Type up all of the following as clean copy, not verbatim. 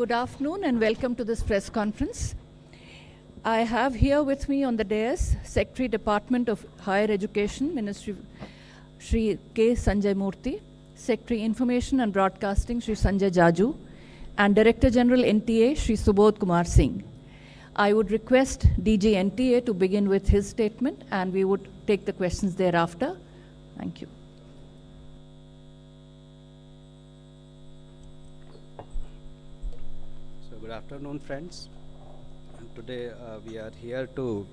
Good afternoon and welcome to this press conference. I have here with me on the dais Secretary Department of Higher Education, Ministry Shri K. Sanjay Murthy, Secretary Information and Broadcasting Shri Sanjay Jaju, and Director General NTA Shri Subodh Kumar Singh. I would request DG NTA to begin with his statement and we would take the questions thereafter. Thank you. Good afternoon, friends. And today we are here to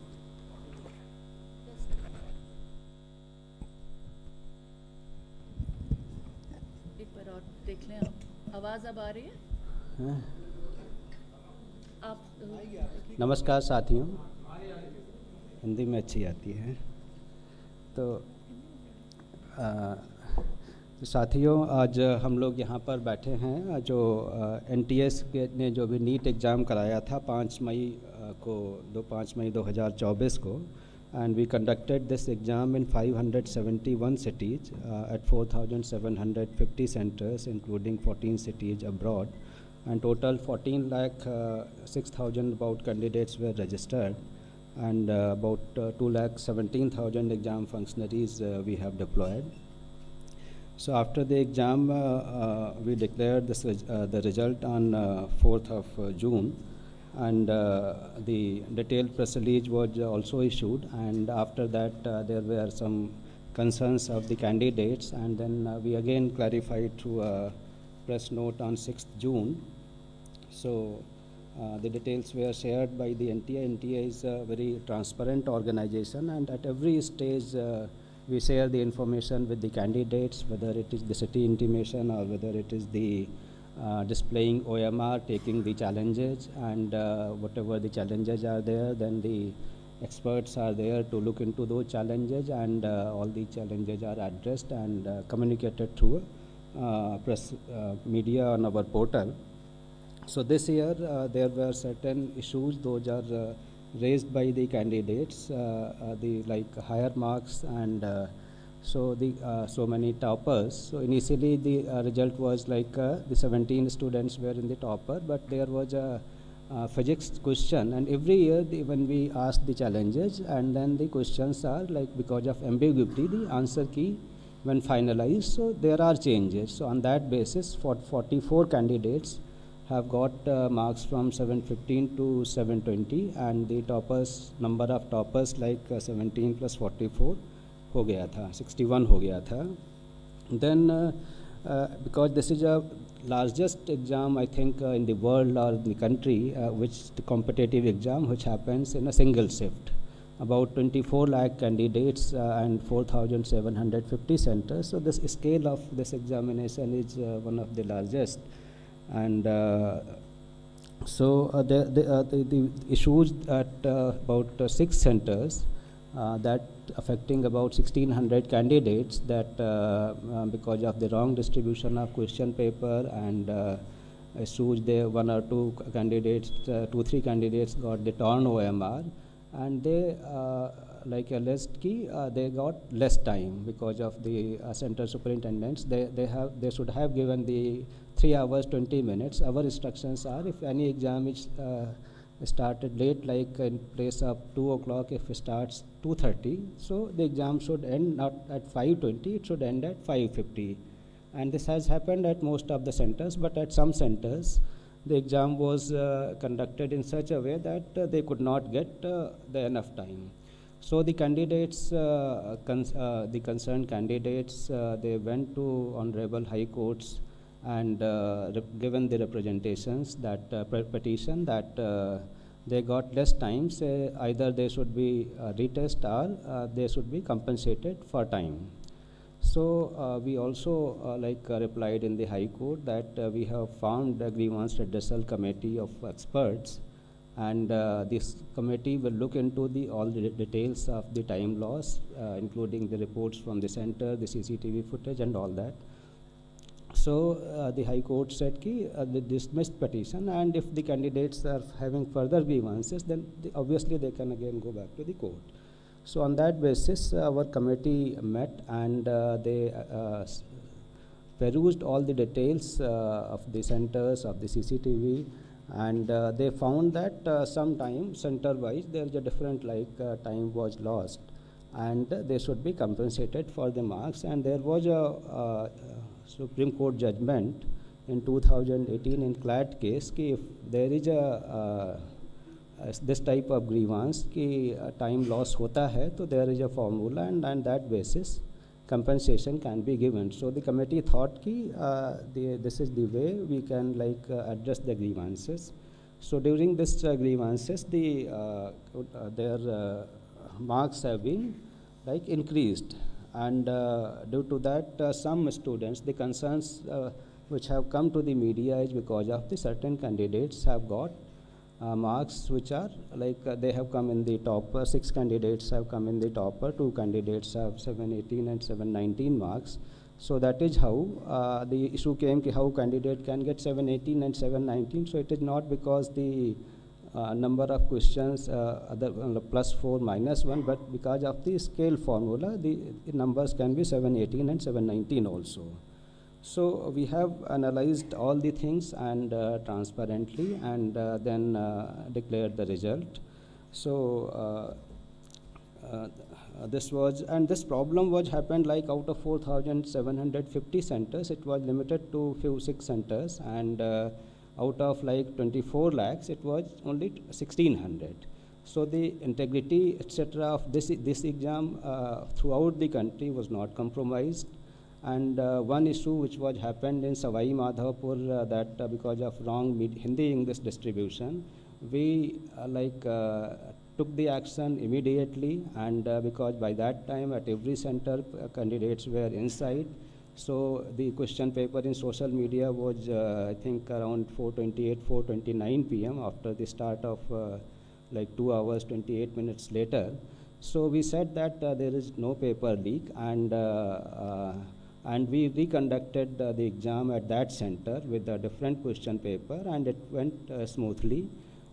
एक बार और देख लें आप, आवाज अब आ रही है? आप नमस्कार साथियों, हिंदी में अच्छी आती है। तो साथियों, आज हम लोग यहाँ पर बैठे हैं जो NTS ने जो भी नीट एग्ज़ाम कराया था 5 मई 2024 को, and we conducted this exam in 571 cities at 4,750 centers, including 14 cities abroad, and total 14,06,000 about candidates were registered, and about 2,17,000 exam functionaries we have deployed. So after the exam, we declared the result on 4th of June, and the detailed press release was also issued, and after that there were some concerns of the candidates, and then we again clarified through a press note on 6th June. So the details were shared by the NTA. NTA is a very transparent organization, and at every stage we share the information with the candidates, whether it is the city intimation or whether it is the displaying OMR, taking the challenges, and whatever the challenges are there, then the experts are there to look into those challenges, and all the challenges are addressed and communicated through press media on our portal. So this year there were certain issues, those are raised by the candidates, the like higher marks and so many toppers. So initially the result was like the 17 students were in the topper, but there was a physics question, and every year when we ask the challenges and then the questions are like, because of ambiguity, the answer key when finalized, so there are changes. So on that basis, 44 candidates have got marks from 715 to 720, and the toppers, number of toppers like 17 plus 44 हो गया था, 61 हो गया था. Then because this is a largest exam I think in the world or the country, which the competitive exam which happens in a single shift, about 24 lakh candidates and 4,750 centers. So this scale of this examination is one of the largest. And so the issues at about 6 centers that affecting about 1,600 candidates, that because of the wrong distribution of question paper and issues there, 1 or 2 candidates, 2-3 candidates got the torn OMR, and they like a list key, they got less time because of the center superintendents. They should have given the 3 hours 20 minutes. Our instructions are, if any exam is started late, like in place of 2 o'clock, if it starts 2:30, so the exam should end not at 5:20, it should end at 5:50. And this has happened at most of the centers, but at some centers the exam was conducted in such a way that they could not get the enough time. So the candidates, the concerned candidates, they went to Honorable High Courts and given the representations that petition that they got less time, say either they should be retest or they should be compensated for time. So we also replied in the High Court that we have formed a grievance redressal committee of experts, and this committee will look into all the details of the time loss, including the reports from the center, the CCTV footage and all that. So the High Court said they dismissed petition, and if the candidates are having further grievances, then obviously they can again go back to the court. So on that basis, our committee met, and they perused all the details of the centers, of the CCTV, and they found that sometime center-wise there is a different time was lost, and they should be compensated for the marks. And there was a Supreme Court judgment in 2018 in CLAT case कि if there is a this type of grievance कि time loss होता है तो there is a formula, and that basis compensation can be given. So the committee thought कि this is the way we can address the grievances. So during this grievances their marks have been increased, and due to that some students, the concerns which have come to the media is because of the certain candidates have got marks which are they have come in the topper. 6 candidates have come in the topper, 2 candidates have 718 and 719 marks. So that is how the issue came ki how candidate can get 718 and 719. So it is not because the number of questions other +4 -1, but because of the scale formula the numbers can be 718 and 719 also. So we have analyzed all the things and transparently, and then declared the result. So this problem was happened out of 4,750 centers, it was limited to few 6 centers, and out of 24 lakhs it was only 1,600. So the integrity etc. of this exam throughout the country was not compromised. And one issue which was happened in Savai Madhavpur, that because of wrong Hindi English distribution, we took the action immediately, and because by that time at every center candidates were inside. So the question paper in social media was I think around 4:28, 4:29 p.m. after the start of 2 hours 28 minutes later. So we said that there is no paper leak, and we reconducted the exam at that center with a different question paper, and it went smoothly.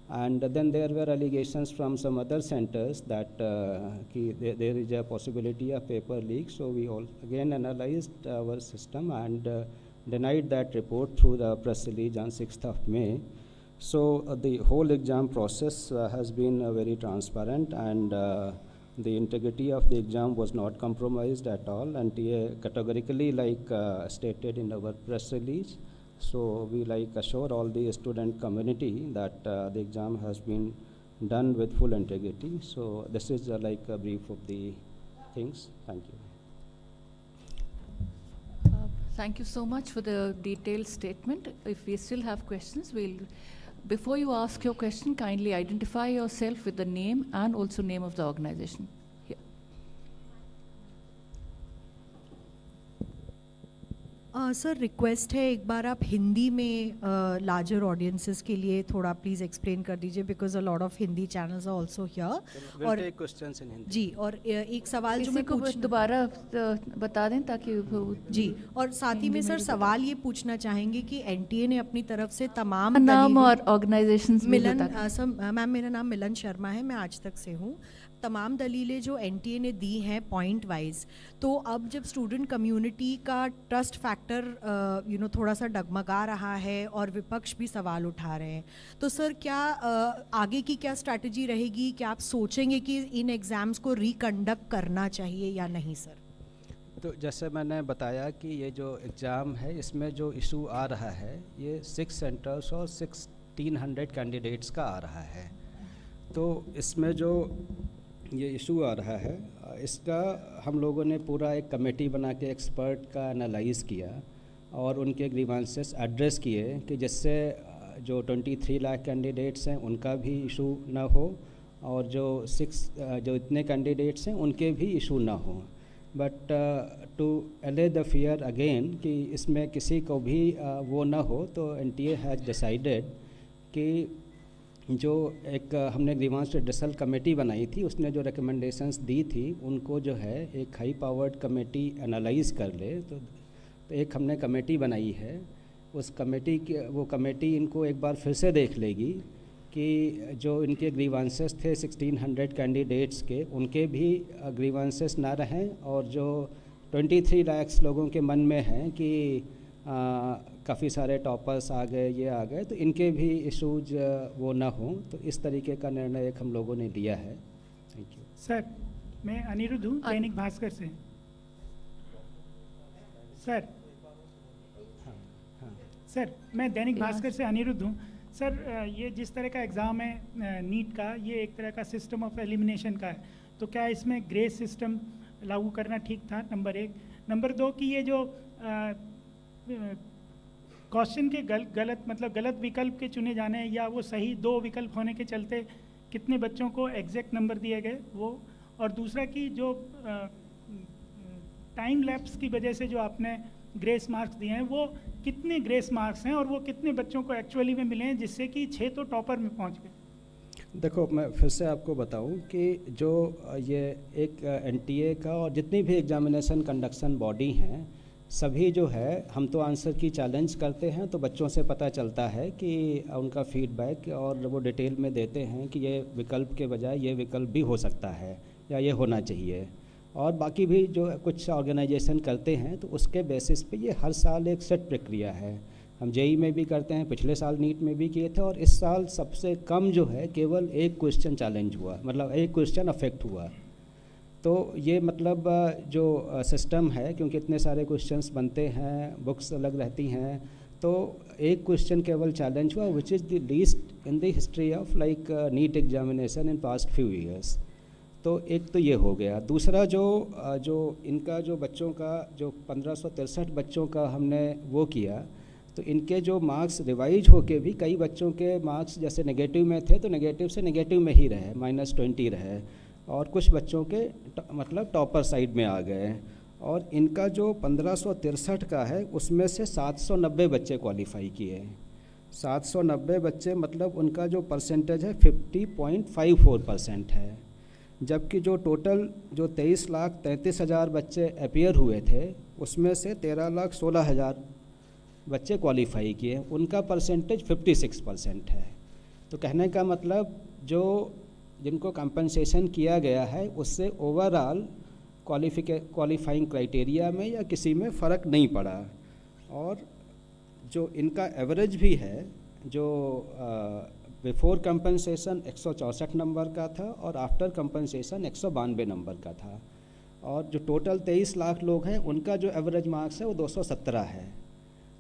And then there were allegations from some other centers that there is a possibility of paper leak. So we all again analyzed our system and denied that report through the press release on 6th of May. So the whole exam process has been very transparent, and the integrity of the exam was not compromised at all, and categorically stated in our press release. So we assure all the student community that the exam has been done with full integrity. So this is a brief of the things. Thank you. Thank you so much for the detailed statement. If we still have questions, before you ask your question, kindly identify yourself with the name and also name of the organization. Here. Sir request है एक बार आप हिंदी में larger audiences के लिए थोड़ा please explain कर दीजिए, because a lot of Hindi channels are also here. और क्वेश्चंस इन हिंदी. जी, और एक सवाल जो मैं दोबारा बता दें ताकि जी, और साथ ही में सर सवाल ये पूछना चाहेंगे कि एनटीए ने अपनी तरफ से तमाम नाम और ऑर्गेनाइजेशंस मैम मेरा नाम मिलन शर्मा है, मैं आज तक से हूँ. तमाम दलीलें जो एनटीए ने दी हैं पॉइंट वाइज, तो अब जब स्टूडेंट कम्युनिटी का ट्रस्ट फैक्टर थोड़ा सा डगमगा रहा है और विपक्ष भी सवाल उठा रहे हैं, तो सर क्या आगे की क्या स्ट्रैटेजी रहेगी? क्या आप सोचेंगे कि इन एग्ज़ाम्स को रिकंडक्ट करना चाहिए या नहीं सर? तो जैसे मैंने बताया कि ये जो एग्ज़ाम है इसमें जो इशू आ रहा है ये 6 सेंटर्स और 1,600 कैंडिडेट्स का आ रहा है. तो इसमें जो ये इशू आ रहा है इसका हम लोगों ने पूरा एक कमेटी बना के एक्सपर्ट का एनालाइज किया और उनके ग्रीवांसेस एड्रेस किए कि जिससे जो 23 लाख कैंडिडेट्स हैं उनका भी इशू ना हो और जो इतने कैंडिडेट्स हैं उनके भी इशू ना हो. बट टू अले द फियर अगेन कि इसमें किसी को भी वो ना हो, तो एनटीए हैज़ डिसाइडेड कि जो एक हमने ग्रीवांस रिड्रेसल कमेटी बनाई थी उसने जो रिकमेंडेशंस दी थी उनको जो है एक हाई पावर्ड कमेटी एनालाइज कर ले. तो एक हमने कमेटी बनाई है, उस कमेटी की वो कमेटी इनको एक बार फिर से देख लेगी कि जो इनके ग्रीवांसेस थे 1,600 कैंडिडेट्स के उनके भी ग्रीवांसेस ना रहें, और जो 23 लाख लोगों के मन में हैं कि काफ़ी सारे टॉपर्स आ गए, ये आ गए, तो इनके भी इशूज वो ना हों, तो इस तरीके का निर्णय एक हम लोगों ने लिया है। Thank you sir. मैं अनिरुद्ध हूँ, दैनिक भास्कर से। सर सर मैं दैनिक भास्कर से अनिरुद्ध हूँ। सर ये जिस तरह का एग्ज़ाम है नीट का, ये एक तरह का सिस्टम ऑफ एलिमिनेशन का है, तो क्या इसमें ग्रेस सिस्टम लागू करना ठीक था? नंबर 1। नंबर 2 कि ये जो क्वेश्चन के गलत विकल्प के चुने जाने या वो सही 2 विकल्प होने के चलते कितने बच्चों को एग्जैक्ट नंबर दिए गए वो, और दूसरा कि जो टाइम लैप्स की वजह से जो आपने ग्रेस मार्क्स दिए हैं, वो कितने ग्रेस मार्क्स हैं और वो कितने बच्चों को एक्चुअली में मिले हैं, जिससे कि 6 तो टॉपर में पहुंच गए? देखो, मैं फिर से आपको बताऊं कि जो ये एक एनटीए का और जितनी भी एग्जामिनेशन कंडक्शन बॉडी हैं, सभी जो है हम तो आंसर की चैलेंज करते हैं, तो बच्चों से पता चलता है कि उनका फीडबैक और वो डिटेल में देते हैं कि ये विकल्प के बजाय ये विकल्प भी हो सकता है या ये होना चाहिए। और बाकी भी जो कुछ ऑर्गेनाइजेशन करते हैं, तो उसके बेसिस पे ये हर साल एक सेट प्रक्रिया है। हम जेई में भी करते हैं, पिछले साल नीट में भी किए थे, और इस साल सबसे कम जो है केवल एक क्वेश्चन चैलेंज हुआ, मतलब एक क्वेश्चन अफेक्ट हुआ। तो ये मतलब जो सिस्टम है, क्योंकि इतने सारे क्वेश्चंस बनते हैं, बुक्स अलग रहती हैं, तो एक क्वेश्चन केवल चैलेंज हुआ, which is the least in the history of like NEET examination in past few years. तो एक तो ये हो गया। दूसरा जो इनका जो बच्चों का जो 1563 बच्चों का हमने वो किया, तो इनके जो मार्क्स रिवाइज होके भी कई बच्चों के मार्क्स जैसे नेगेटिव में थे, तो नेगेटिव से नेगेटिव में ही रहे, -20 रहे, और कुछ बच्चों के मतलब टॉपर साइड में आ गए। और इनका जो 1563 का है, उसमें से 790 बच्चे क्वालिफाई किए। 790 बच्चे, मतलब उनका जो परसेंटेज है 50.54% है। जबकि जो टोटल जो 23,33,000 बच्चे अपीयर हुए थे, उसमें से 13,16,000 बच्चे क्वालिफाई किए, उनका परसेंटेज 56% है। तो कहने का मतलब जो जिनको कंपनसेशन किया गया है, उससे ओवरऑल क्वालिफाइंग क्राइटेरिया में या किसी में फ़र्क नहीं पड़ा। और जो इनका एवरेज भी है, जो बिफोर कंपनसेशन 164 नंबर का था और आफ्टर कंपनसेशन 192 नंबर का था। और जो टोटल 23 लाख लोग हैं, उनका जो एवरेज मार्क्स है वो 217 है।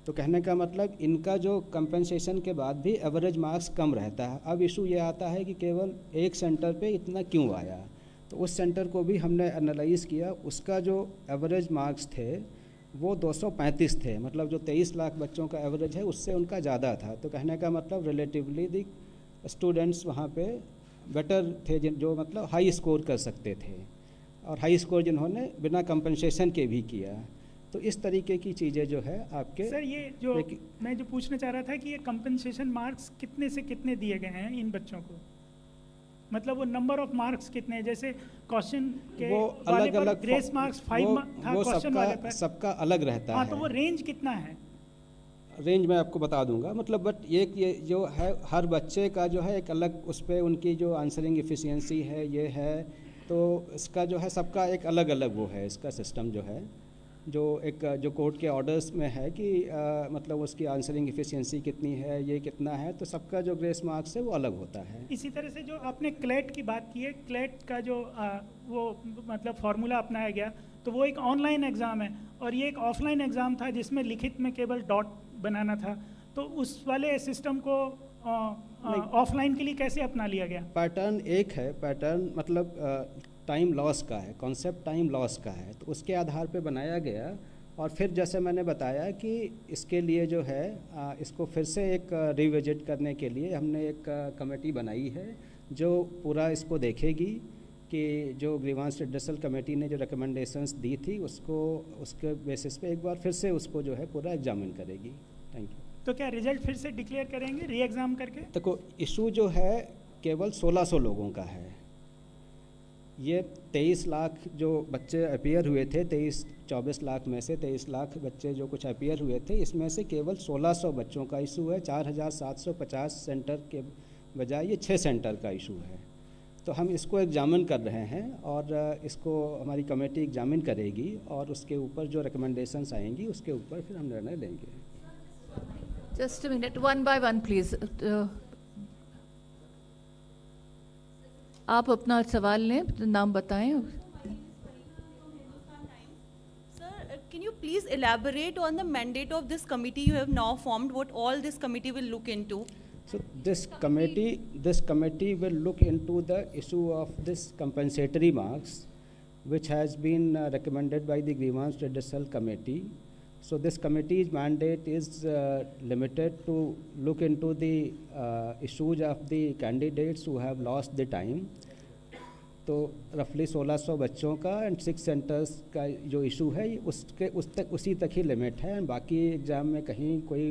तो कहने का मतलब इनका जो कंपनसेशन के बाद भी एवरेज मार्क्स कम रहता है। अब इशू ये आता है कि केवल एक सेंटर पे इतना क्यों आया, तो उस सेंटर को भी हमने एनालाइज़ किया। उसका जो एवरेज मार्क्स थे वो 235 थे, मतलब जो 23 लाख बच्चों का एवरेज है उससे उनका ज़्यादा था। तो कहने का मतलब रिलेटिवली दी स्टूडेंट्स वहाँ पे बेटर थे, जो मतलब हाई स्कोर कर सकते थे, और हाई स्कोर जिन्होंने बिना कंपनसेशन के भी किया। तो इस तरीके की चीज़ें जो है आपके सर, ये जो मैं जो पूछना चाह रहा था कि ये कंपनसेशन मार्क्स कितने से कितने दिए गए हैं इन बच्चों को, मतलब वो नंबर ऑफ मार्क्स कितने हैं? जैसे क्वेश्चन के वो वाले अलग अलग ग्रेस मार्क्स 5 था, वो क्वेश्चन वाले पर सबका अलग रहता है। तो वो रेंज कितना है? रेंज मैं आपको बता दूंगा, मतलब बट ये जो है हर बच्चे का जो है एक अलग, उस पर उनकी जो आंसरिंग एफिशिएंसी है ये है, तो इसका जो है सबका एक अलग अलग वो है, इसका सिस्टम जो है, जो एक जो कोर्ट के ऑर्डर्स में है कि मतलब उसकी आंसरिंग एफिशिएंसी कितनी है, ये कितना है, तो सबका जो ग्रेस मार्क्स है वो अलग होता है। इसी तरह से जो आपने क्लेट की बात की है, क्लेट का जो वो मतलब फार्मूला अपनाया गया, तो वो एक ऑनलाइन एग्ज़ाम है और ये एक ऑफलाइन एग्ज़ाम था जिसमें लिखित में केवल डॉट बनाना था। तो उस वाले सिस्टम को ऑफलाइन के लिए कैसे अपना लिया गया? पैटर्न एक है, पैटर्न मतलब टाइम लॉस का है, कॉन्सेप्ट टाइम लॉस का है, तो उसके आधार पे बनाया गया। और फिर जैसे मैंने बताया कि इसके लिए जो है इसको फिर से एक रिविजिट करने के लिए हमने एक कमेटी बनाई है जो पूरा इसको देखेगी कि जो ग्रीवांस रिड्रेसल कमेटी ने जो रिकमेंडेशंस दी थी उसको उसके बेसिस पे एक बार फिर से उसको जो है पूरा एग्जामिन करेगी। Thank you. तो क्या रिजल्ट फिर से डिक्लेयर करेंगे री एग्ज़ाम करके? देखो, इशू जो है केवल 1600 लोगों का है। ये 23 लाख जो बच्चे अपीयर हुए थे, 24 लाख में से 23 लाख बच्चे जो कुछ अपीयर हुए थे, इसमें से केवल 1600 बच्चों का इशू है। 4750 सेंटर के बजाय ये 6 सेंटर का इशू है। तो हम इसको एग्जामिन कर रहे हैं और इसको हमारी कमेटी एग्जामिन करेगी और उसके ऊपर जो रिकमेंडेशंस आएंगी उसके ऊपर फिर हम निर्णय लेंगे. Just a minute, one by one, please. आप अपना सवाल लें, नाम बताएं. Sir, can you please elaborate on the mandate of this committee you have now formed, what all this committee will look into? So this committee will look into the issue of this compensatory marks, which has been recommended by the grievance redressal committee. So this committee's mandate is limited to look into the issues of the candidates who have lost the time. तो रफली 1600 बच्चों का and 6 centres का जो issue है उसी तक ही लिमिट है, एंड बाकी एग्ज़ाम में कहीं कोई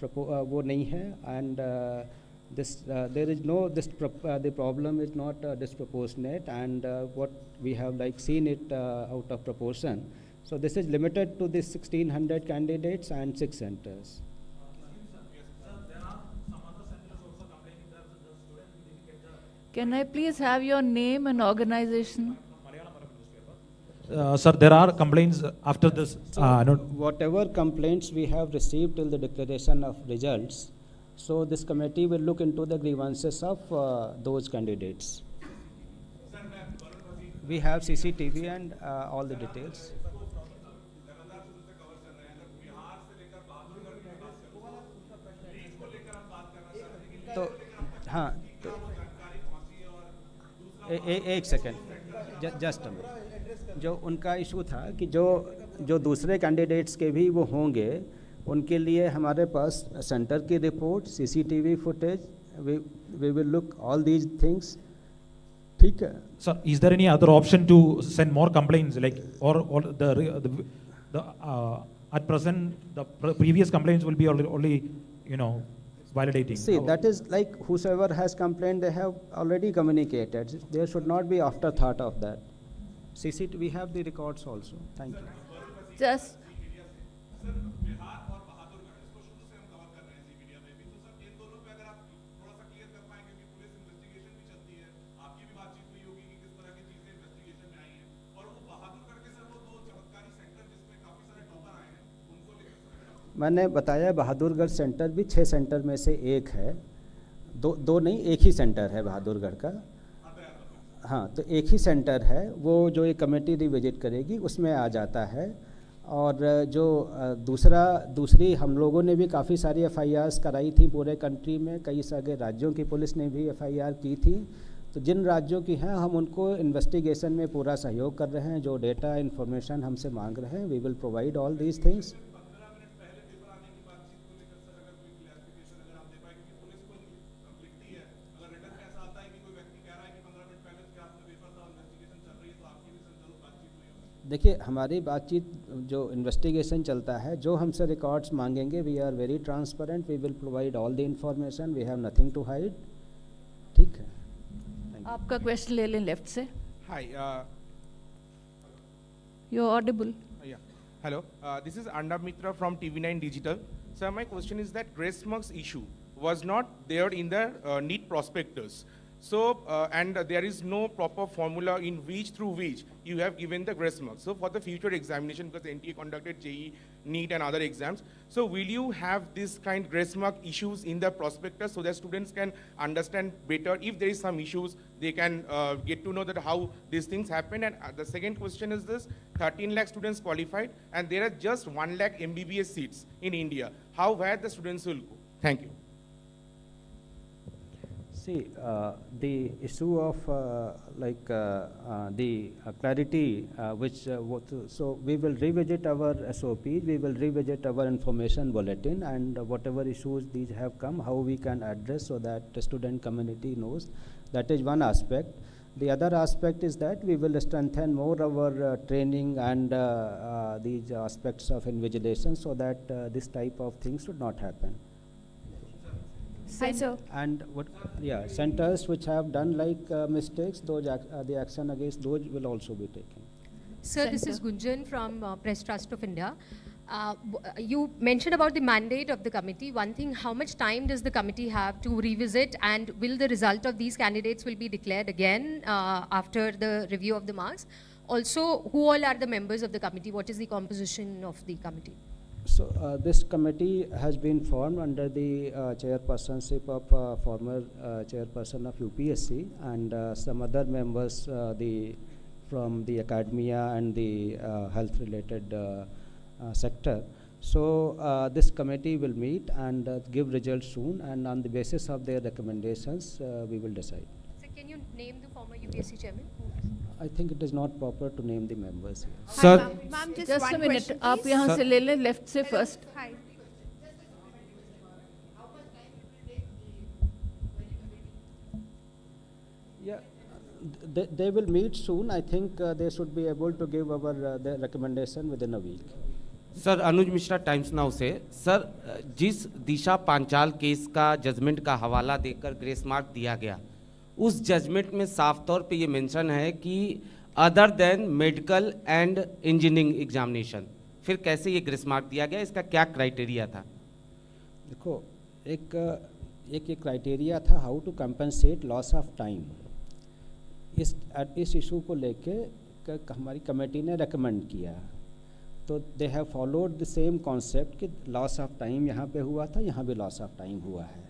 वो नहीं है. And there is no the problem is not disproportionate, and what we have like seen it out of proportion. So this is limited to the 1600 candidates and 6 centers. Can I please have your name and organization? Sir, there are complaints after this. Whatever complaints we have received till the declaration of results, so this committee will look into the grievances of those candidates. We have CCTV and all the details. तो हाँ, एक second, just जो उनका issue था कि जो दूसरे candidates के भी वो होंगे, उनके लिए हमारे पास सेंटर की report, CCTV footage, we will look all these things. ठीक है Sir, is there any other option to send more complaints, like or the at present the previous complaints will be only validating? See, that is like whosoever has complained, they have already communicated. There should not be afterthought of that. CCTV, we have the records also. Thank you. Just मैंने बताया Bahadurgarh centre भी 6 centre में से एक है, दो नहीं, एक ही सेंटर है बहादुरगढ़ का. हाँ, तो एक ही सेंटर है, वो जो ये कमेटी रिविजिट करेगी उसमें आ जाता है. और जो दूसरी हम लोगों ने भी काफ़ी सारी FIRs कराई थी पूरे कंट्री में, कई सारे राज्यों की पुलिस ने भी FIR की थी. तो जिन राज्यों की हैं हम उनको इन्वेस्टिगेशन में पूरा सहयोग कर रहे हैं. जो डेटा इन्फॉर्मेशन हमसे मांग रहे हैं, we will provide all these things. देखिए, हमारी बातचीत जो इन्वेस्टिगेशन चलता है, जो हमसे रिकॉर्ड्स मांगेंगे, we are very transparent, we will provide all the information, we have nothing to hide. ठीक है, आपका क्वेश्चन ले लें लेफ्ट से. Hi. You are audible. Yeah. Hello. This is Arnab Mitra from TV9 Digital. Sir, my question is that grace marks issue was not there in the NEET prospectus. So, and there is no proper formula in through which you have given the grace marks. So, for the future examination, because NTA conducted JEE, NEET and other exams, so will you have this kind grace mark issues in the prospectus so that students can understand better if there is some issues, they can get to know that how these things happen. And the second question is this: 13 lakh students qualified, and there are just 1 lakh MBBS seats in India. Where the students will go? Thank you. See, the issue of the clarity, so we will revisit our SOPs, we will revisit our information bulletin, and whatever issues these have come, how we can address so that the student community knows. That is one aspect. The other aspect is that we will strengthen more our training and these aspects of invigilation so that this type of things should not happen. Hi, sir. And centers which have done mistakes, those the action against those will also be taken. Sir, this is Gunjan from Press Trust of India. You mentioned about the mandate of the committee. One thing, how much time does the committee have to revisit, and will the result of these candidates will be declared again after the review of the marks? Also, who all are the members of the committee? What is the composition of the committee? So this committee has been formed under the chairpersonship of former chairperson of UPSC and some other members from the academia and the health related sector. So this committee will meet and give results soon, and on the basis of their recommendations we will decide. So can you name the former UPSC chairman? I think it is not proper to name the members here. Sir, Ma'am, just Just a one minute, question, आप please. यहाँ Sir- से ले लें left से first. Hi. Yeah, they will meet soon. I think they should be able to give our their recommendation within a week. Sir Anuj Mishra times now से sir जिस दिशा Panchal case का judgement का हवाला देकर ग्रेस मार्क दिया गया, उस जजमेंट में साफ तौर पे ये मेंशन है कि other than medical and engineering examination, फिर कैसे ये ग्रेस मार्क दिया गया, इसका क्या क्राइटेरिया था? देखो, एक क्राइटेरिया था how to compensate loss of time. इस इशू को लेके हमारी कमेटी ने रेकमेंड किया, तो they have followed the same concept कि लॉस ऑफ टाइम यहाँ पे हुआ था, यहाँ भी लॉस ऑफ टाइम हुआ है,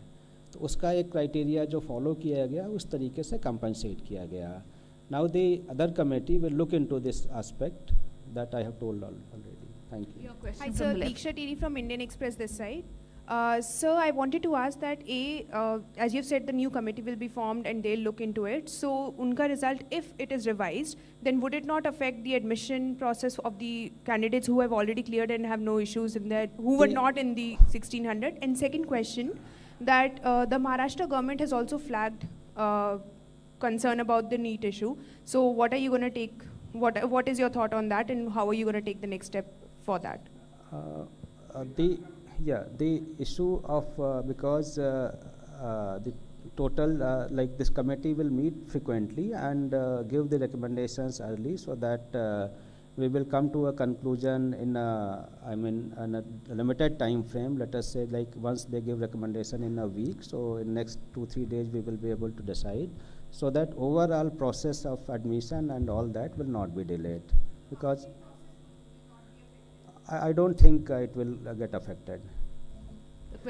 तो उसका एक क्राइटेरिया जो फॉलो किया गया उस तरीके से कंपनसेट किया गया. Now the other committee will look into this aspect that I have told already. Thank you. Your Hi question sir, from the left. Deeksha Tiri from Indian Express this side. Sir, I wanted to ask that as you've said, the new committee will be formed and they'll look into it. So, unka result, if it is revised, then would it not affect the admission process of the candidates who have already cleared and have no issues in that, who were not in the 1600? And second question, that the Maharashtra government has also flagged concern about the NEET issue. So, what are you going to take? What is your thought on that, and how are you going to take the next step for that? The issue of because the total like this committee will meet frequently and give the recommendations early, so that we will come to a conclusion in in a limited time frame. Let us say, like, once they give recommendation in a week, so in next 2-3 days we will be able to decide, so that overall process of admission and all that will not be delayed, because I don't think it will get affected.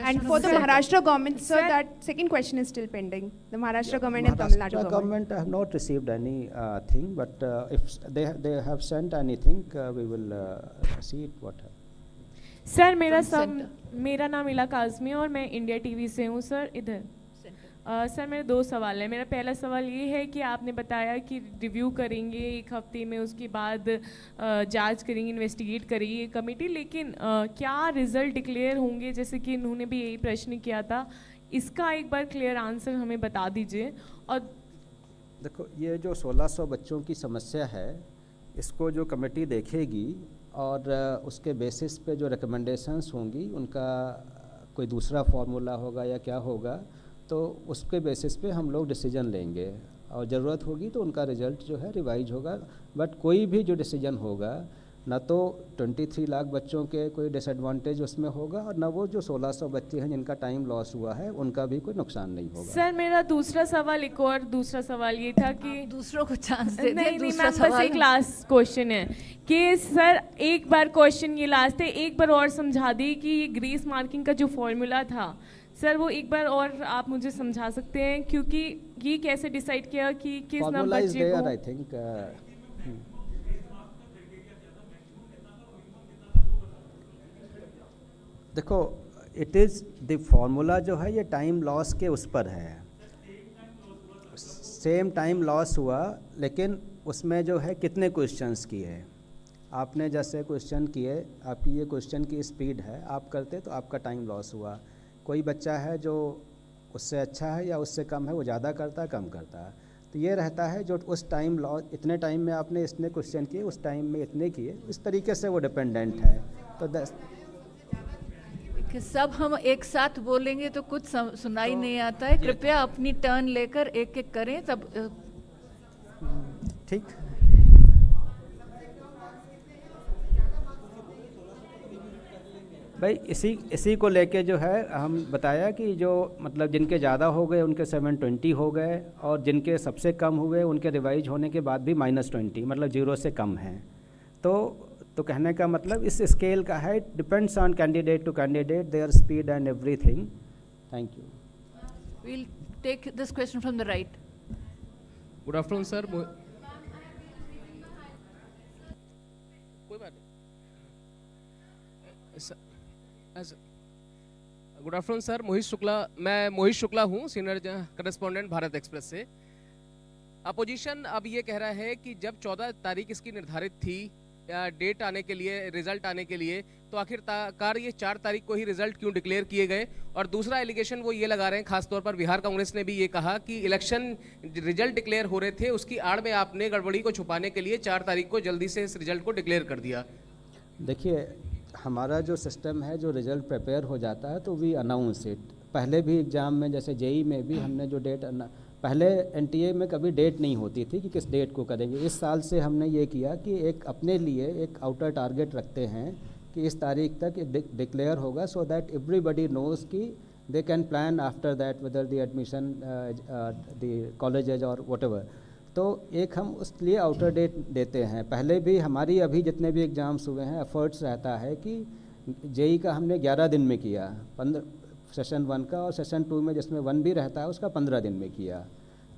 And for the Maharashtra government, sir, that second question is still pending. The Maharashtra government and Tamil Nadu Maharashtra government. government have not received any thing, but if they have sent anything, we will see it what happens. Sir From मेरा नाम इला काज़मी है और मैं India TV से हूँ sir. इधर sir मेरे दो सवाल हैं. मेरा पहला सवाल ये है कि आपने बताया कि रिव्यू करेंगे 1 हफ्ते में, उसके बाद जांच करेंगे, इन्वेस्टिगेट करेगी कमेटी, लेकिन क्या रिजल्ट डिक्लेयर होंगे, जैसे कि इन्होंने भी यही प्रश्न किया था, इसका एक बार क्लियर आंसर हमें बता दीजिए. और देखो, ये जो 1600 बच्चों की समस्या है, इसको जो कमेटी देखेगी और उसके बेसिस पे जो रिकमेंडेशंस होंगी, उनका कोई दूसरा फार्मूला होगा या क्या होगा, तो उसके बेसिस पे हम लोग डिसीजन लेंगे, और ज़रूरत होगी तो उनका रिजल्ट जो है रिवाइज होगा. बट कोई भी जो डिसीजन होगा, ना तो 23 लाख बच्चों के कोई डिसएडवांटेज उसमें होगा, और ना वो जो 1600 बच्चे हैं जिनका टाइम लॉस हुआ है, उनका भी कोई नुकसान नहीं होगा. सर मेरा दूसरा सवाल ये था कि दूसरों को चांस दे नहीं दें. मैम, बस एक लास्ट क्वेश्चन है कि सर एक बार क्वेश्चन ये लास्ट है, एक बार और समझा दी कि ये ग्रेस मार्किंग का जो फॉर्मूला था सर, वो एक बार और आप मुझे समझा सकते हैं, क्योंकि ये कैसे डिसाइड किया कि किस नंबर बच्चे को. आई थिंक देखो, इट इज़ द फार्मूला जो है ये टाइम लॉस के उस पर है. सेम टाइम लॉस हुआ, लेकिन उसमें जो है कितने क्वेश्चंस किए. आपने जैसे क्वेश्चन किए, आपकी ये क्वेश्चन की स्पीड है, आप करते तो आपका टाइम लॉस हुआ. कोई बच्चा है जो उससे अच्छा है या उससे कम है, वो ज़्यादा करता है कम करता है, तो ये रहता है जो उस टाइम लॉस, इतने टाइम में आपने इतने क्वेश्चन किए, उस टाइम में इतने किए, इस तरीके से वो डिपेंडेंट है. तो कि सब हम एक साथ बोलेंगे तो कुछ सुनाई नहीं आता है. कृपया अपनी टर्न लेकर एक एक करें, तब ठीक. भाई इसी को लेके जो है हम बताया कि जो मतलब जिनके ज़्यादा हो गए उनके 720 हो गए, और जिनके सबसे कम हुए उनके रिवाइज होने के बाद भी -20, मतलब 0 से कम हैं। तो कहने का मतलब इस स्केल का है, depends on candidate to candidate, their speed and everything. Thank you. We'll take this question from the right. Good afternoon sir. कोई बात नहीं। गुड आफ्टरनून सर, मैं मोहित शुक्ला हूँ, सीनियर करस्पॉन्डेंट भारत एक्सप्रेस से। अपोजिशन अब ये कह रहा है कि जब 14 तारीख इसकी निर्धारित थी डेट आने के लिए, रिजल्ट आने के लिए, तो आखिरकार ये 4 तारीख को ही रिजल्ट क्यों डिक्लेयर किए गए? और दूसरा एलिगेशन वो ये लगा रहे हैं, खासतौर पर बिहार कांग्रेस ने भी ये कहा कि इलेक्शन रिजल्ट डिक्लेयर हो रहे थे, उसकी आड़ में आपने गड़बड़ी को छुपाने के लिए 4 तारीख को जल्दी से इस रिजल्ट को डिक्लेयर कर दिया। देखिए, हमारा जो सिस्टम है, जो रिज़ल्ट प्रिपेयर हो जाता है तो वी अनाउंस इट। पहले भी एग्ज़ाम में, जैसे जेई में भी हमने जो डेट, पहले एनटीए में कभी डेट नहीं होती थी कि किस डेट को करेंगे। इस साल से हमने ये किया कि एक अपने लिए एक आउटर टारगेट रखते हैं कि इस तारीख तक डिक्लेयर होगा, सो दैट एवरीबडी नोज़ कि they can plan after that whether the admission the colleges और व्हाटएवर। तो एक हम उसके लिए आउटर डेट देते हैं। पहले भी हमारी अभी जितने भी एग्ज़ाम्स हुए हैं, एफर्ट्स रहता है कि जेई का हमने 11 दिन में किया, 15 सेशन 1 का, और सेशन 2 में जिसमें 1 भी रहता है उसका 15 दिन में किया।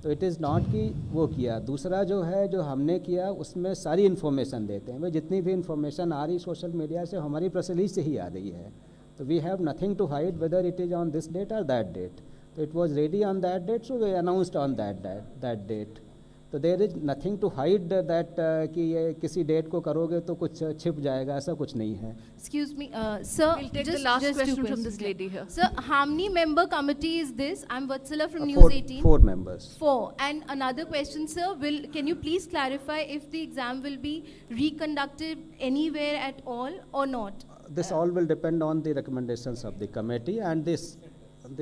तो इट इज़ नॉट कि वो किया। दूसरा जो है, जो हमने किया उसमें सारी इन्फॉर्मेशन देते हैं। भाई जितनी भी इन्फॉर्मेशन आ रही सोशल मीडिया से, हमारी प्रेस रिलीज से ही आ रही है। तो we have nothing to hide whether it is on this date और दैट डेट। तो it was ready on that date, so we announced on that date. तो there is nothing to hide that कि ये किसी date को करोगे तो कुछ छिप जाएगा, ऐसा कुछ नहीं है। Excuse me, sir. We'll take the last question from this lady here. Sir, how many member committee is this? I'm Vatsala from Four- News 18. 4 members. 4. And another question, sir. Can you please clarify if the exam will be reconducted anywhere at all or not? This all will depend on the recommendations of the committee, and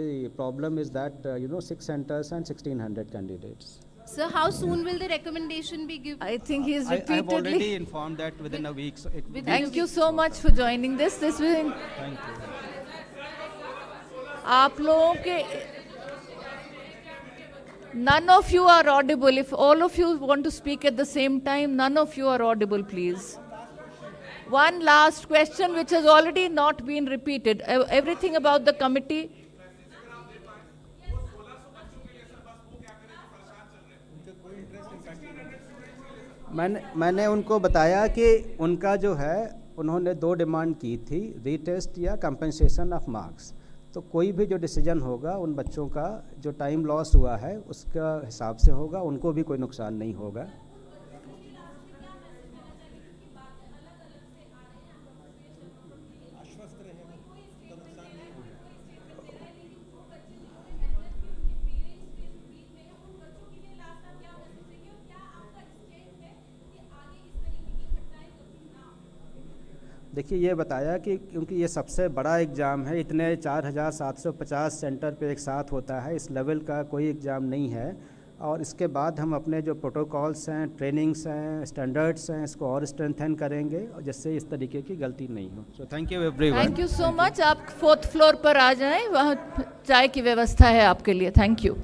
the problem is that 6 centers and 1,600 candidates. Sir, how soon will the recommendation be given? I think he is I have already repeatedly. informed that within a week. So Thank you so much for joining this. This will. Thank you. आप लोगों के none of you are audible. If all of you want to speak at the same time, none of you are audible, please. One last question which has already not been repeated. Everything about the committee. मैंने उनको बताया कि उनका जो है, उन्होंने 2 demand की थी, रीटेस्ट या कंपनसेशन ऑफ मार्क्स। तो कोई भी जो डिसीजन होगा उन बच्चों का जो टाइम लॉस हुआ है उसका हिसाब से होगा, उनको भी कोई नुकसान नहीं होगा। देखिए, ये बताया कि क्योंकि ये सबसे बड़ा एग्ज़ाम है, इतने 4,750 सेंटर पे एक साथ होता है, इस लेवल का कोई एग्ज़ाम नहीं है। और इसके बाद हम अपने जो प्रोटोकॉल्स हैं, ट्रेनिंग्स हैं, स्टैंडर्ड्स हैं, इसको और स्ट्रेंथन करेंगे और जिससे इस तरीके की गलती नहीं हो। So thank you everyone. Thank you so much. आप 4th फ्लोर पर आ जाएं, वहाँ चाय की व्यवस्था है आपके लिए। Thank you.